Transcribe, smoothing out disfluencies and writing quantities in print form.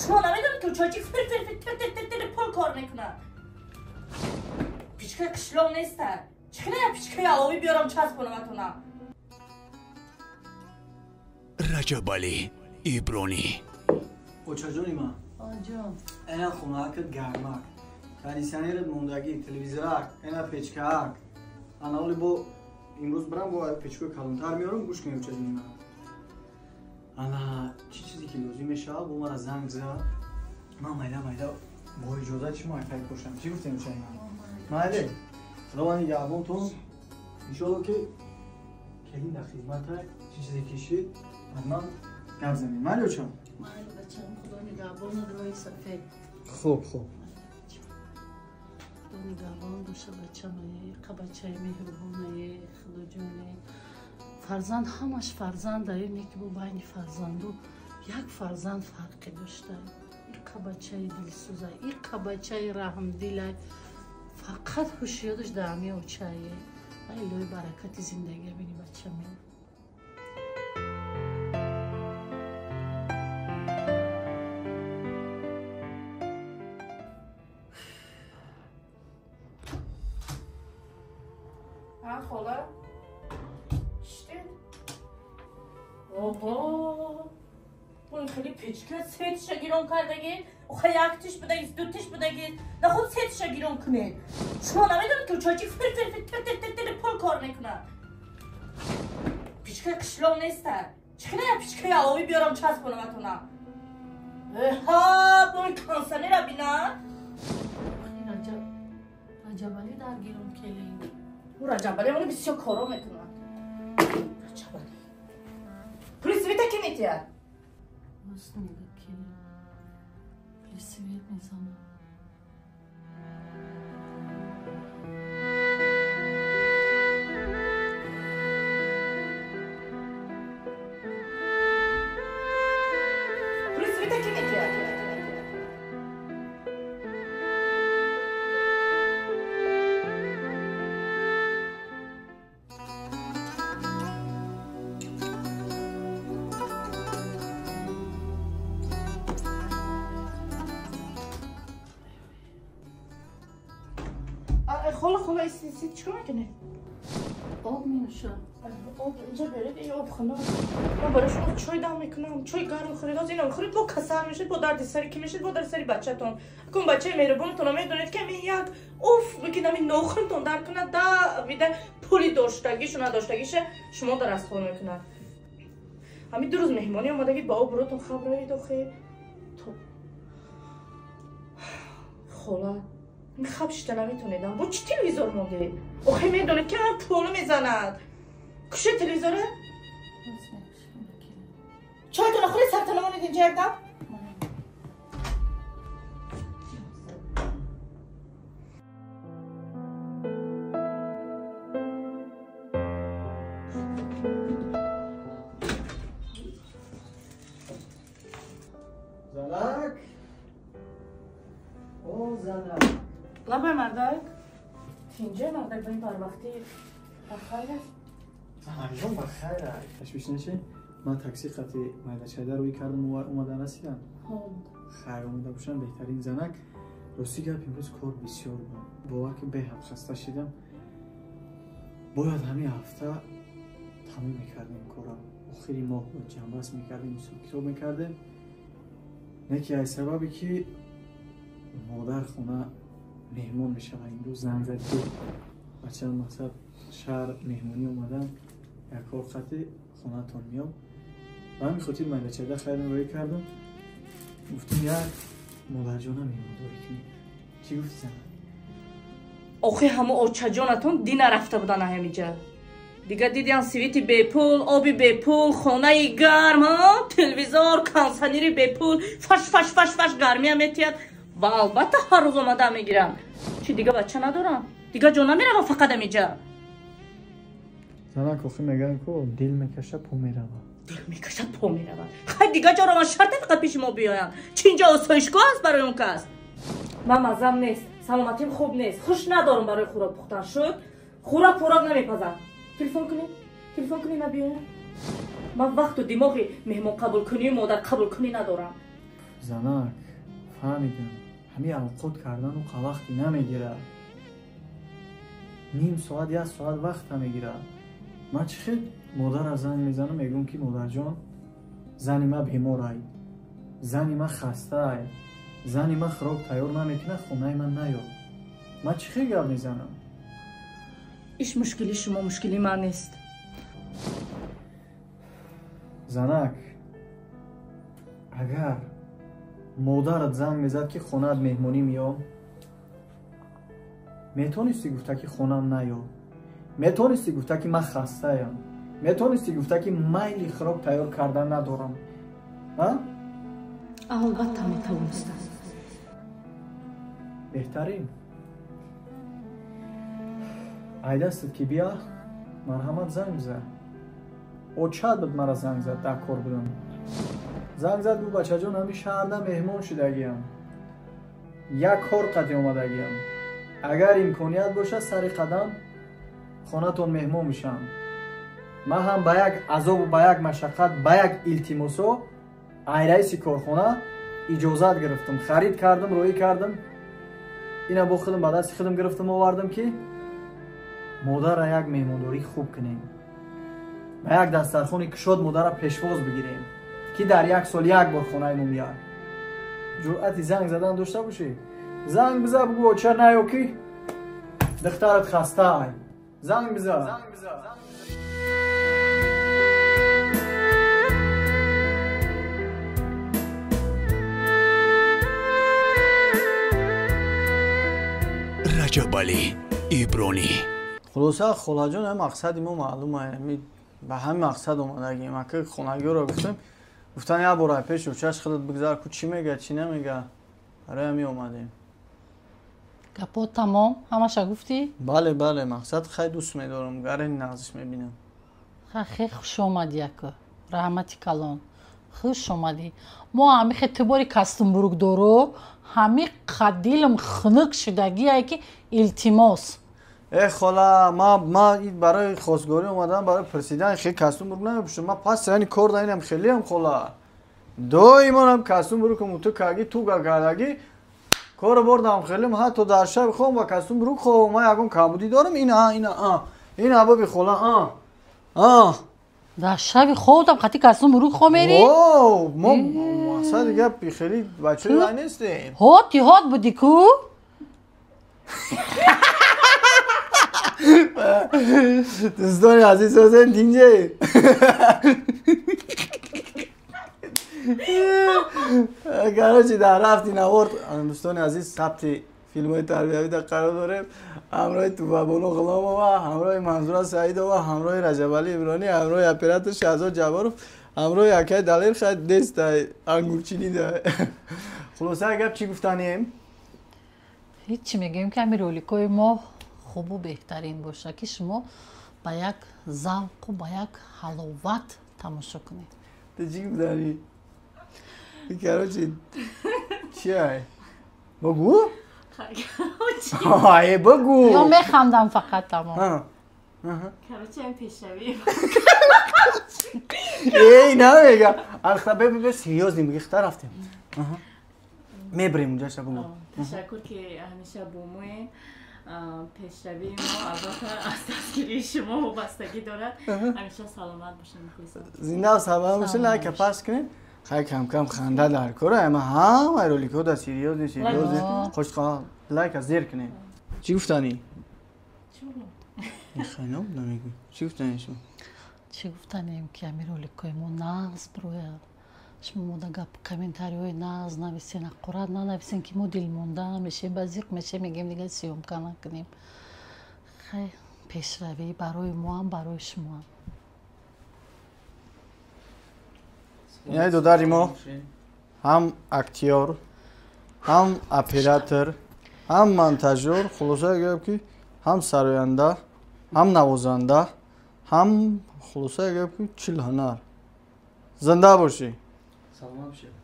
شما نمیدونید که چاچی فر فر فر تر تر تر پول کار میکنه. پیچکه کشلام نیسته. چکنه یا پیچکه آبی بیارم چسب کنم اتونم. رجب علی ایبرانی اوچا جونی ما آجون اینا خوناکت گرمک کنیسیانیرت موندگی تلویزیرک اینا پیچکک انا ولی با امروز برم با پیچکو کلانتر میارم گوش کنی اوچا جونی ما انا چیزی که لازم میشه با مرا زنگ زد ما مایدا با اجازه چی ما فکر کنم چی گفتیم اوچا ما ماله روانی یابون تو ان که کلین در خدمت چیزی کشید من گپ زمین ماله اوچا ماله بچه‌م خدا نگهبان روی سفید. خوب خدا نگهبان باشه بچه‌م بچه‌ی مهربونه خدا جونه. فرزند همش فرزند اینه که با بین فرزندو یک فرزند فرقی داشته. این بچه دلسوزه این بچه رحم دل فقط هوشیارش دامی و چایه ایلوی برکت زندگی بینی بچه من. ها خوله چطور؟ اوه این خیلی پیچکه سیتش گیرون کردگید اوخه یک تیش بدگید دو تیش بدگید نه خود سیتش گیرون کنید. شما نمیدونید که چاچی فر فر فر تر تر تر پول کار میکنه. پیچکه کشلام نیسته. چکنه یا پیچکه آبی بیارم چسب کنم اتونم. ها بوی کانسانی را بینا رجب علی در گیرون کلی او رجب علی منو بسیار کارا میکنه. رجب علی پلیس ویتا کی میتید؟ راست میگه که پلیس ویت میزنه. پلیس ویتا کی میتید؟ خلا ایسی چیکار میکنه؟ آب میشه. آب اینجا برید این آب خانه. من برای شما چای دم میکنم. چای گرم خورید از اینا خورید با کسر میشید با درد سری که میشید با درد سری بچه‌تون. کم بچه مهربونتون میدونید که می یک اوف میگید می ناخنتون در کنه دا ویده پولی داشتگیش و نداشتگیش شما در از خور میکنه. همین دو روز مهمانی اومدگید با آب بروتون خبرایی داخل. تو خلا خوابش نمیتونیدم با چی تلویزیون مونده؟ آخه میدونید که من پولو میزند. کشه تلویزیونه؟ چایتون آخری سرطان مونید اینجا یک دم؟ زنک او زنک لبه مردک اینجا مردک باید بر وقتی بخیر است؟ انجام بخیر است تشویش نشه من تاکسی خطی مایده چایده روی کردم و اومدن رسیدم خیر اومده باشم بهترین زنک راستی گپ امروز کار بسیار بود با که به هم خسته شدم باید همین هفته تموم میکردیم کارا آخری ماه بود جنبست میکردیم کتاب میکردیم نکی از سببی که مادر خونه مهمون میشه و امروز زنگ زد که بچه هم مقصد شهر مهمونی اومدن یک کار خطی خونه تان میام و همین خاطر من بچه خیلی روی کردم گفتم یک مادر جانم میمون داری کنیم چی گفتی زن؟ آخه همه آچه جانتون دی نرفته بودن همیجا دیگه دیدین سویتی بپول آبی بپول خانه گرم تلویزور کانسانیری بپول فش فش فش فش گرمی هم میتید و البته هر روز آمده میگیرم چی دیگه بچه ندارم دیگه جا نمیرم فقط همیجا زنک آخه میگن که دل میکشه پا میرم دل میکشه پا میرم خیلی دیگه جا رو من شرطه فقط پیش ما بیایم چی اینجا آسایشگاه هست برای اون کس من مزم نیست سلامتیم خوب نیست خوش ندارم برای خوراک پختن شد خوراک نمیپزم تلفن کنی نبیایم من وقت و دماغی مهمان قبول کنی و مادر قبول کنی ندارم занак фаҳмидам ҳамин авқот кардану вақти намегирад. ним соат 1 соат вақт намегирад. ман чӣ хел модарам занг мезанам мегӯям ки модарҷон зани ма беморай, зани ма хастаай, зани ма хӯрок тайёр намекунад, хонаи ман наё. ман чӣ хел гап мезанам? иш мушкили шумо, мушкили ман нест. занак, агар модарат занг мезад ки хонаат меҳмонӣ меём, метонисти гуфта ки хонам наё, метонисти гуфта ки ман хастаям, метонисти гуфта ки майли хӯрок тайёр кардан надорам. албатта метавонистам. беҳтарин айдастед ки бия марҳамат занг бизад. очад буд мара занг зад, дар кор будам. занг зад гуфт бачаҷон ҳамин шаҳрда меҳмон шудагиям, як кор қати омадагиям, агар имконият бошад сари қадам хонатон меҳмон мешам. ман ҳам ба як азобу ба як машаққат, ба як илтимосо ай раиси корхона иҷозат гирифтам, харид кардам, роӣ кардам. ина бо худам ба дасти худам гирифтам овардам ки модара як меҳмондорӣ хуб кунем, ба як дастархони кушод модара пешвоз бигирем ки дар як сол як бор хонаи мо меяд. ҷуръати занг задан дошта бошӣ. занг биза бигӯ оча наё ки духтарат хастаай. занг биза. Раҷабали Ибронӣ. хулоса холаҷон ҳам мақсади мо маълум ба ҳамин мақсад омадагим. ака хонагиёро гуфтем, гуфтан як бора пеш очаш худат бигзар ку чӣ мега чӣ намега. барои ҳамин омадем. гапо тамом ҳамаша гуфтӣ? бале бале, мақсад хай дӯст медорам, гарин нағзиш мебинам. хе хуш омадӣ ака, раҳмати калон, хуш омадӣ. мо ҳами хетибори кастумбургдоро ҳами қадилм хунук шудагие ки илтимос. хола, ма барои хостгорӣ омадам, барои пурсидан хеле кастумбург намепӯшам. ма пасани кор даинам хелеам хола. доимонам кастумбургам ту каги ту гагадагӣ кору бордам хелем ҳатто дар шаби хом ва кастумбург хом. ма ягон камбудӣ дорам. ина абоби хола. дар шаби хобдам қати кастумбург хо мери? мо мақсади гапи хеле бачаи ва нестем. ҳоти ҳот будӣ ку? дӯстони азиз ҳозен динҷе гарочи дар рафти наворд. дӯстони азиз сабти филмҳои тарбиявида қарор дорем. ҳамроҳи тӯбабону ғуломова, ҳамроҳи манзура саидова, ҳамроҳи раҷабали Ибронӣ, ҳамроҳи оператор шаҳзод ҷаборов, ҳамроҳи акай далел хай дестай ангурчинида. хулоса гап чӣ гуфтанем? ҳичи мегӯем ки ҳамин роликҳои мо хубу беҳтарин боша ки шумо ба як завқу ба як ҳаловат тамошо кунед. ту чӣ гуфтанӣ? короче чиай богу богу ё механдам фақат тамом. намега бе серьёзни мигихта рафтем мебрем унҷаша богу. ташаккур ки ҳамеша бо моем. пешравии мо албатта аз дастгирии шумо вобастагӣ дорад. ҳамеша саломат бошем. зинда саломат бошем. лайка пас кунем. хай камкам ханда дар кора. ама ҳамаи роликҳо да серьёзни хушхоҳ лайка зер кунем. чӣ гуфтанӣ? чӣ гуфтанӣ шумо? чӣ гуфтанем ки ҳамин роликҳои мо нағз бирояд. шумо мода гап комментариҳои нағз нависен, аққурат нанависен ки мо дилмонда мешем, баъзиқ мешем мегем дига сиёмка накунем. хай пешравӣ барои мо ҳам барои шумо ҳам. яъне додари мо ҳам актёр, ҳам оператор, ҳам монтажёр, хулоса гап ки ҳам сароянда, ҳам навозанда, ҳам хулоса гап ки чил ҳунар. зинда бошӣ. саломат бошед.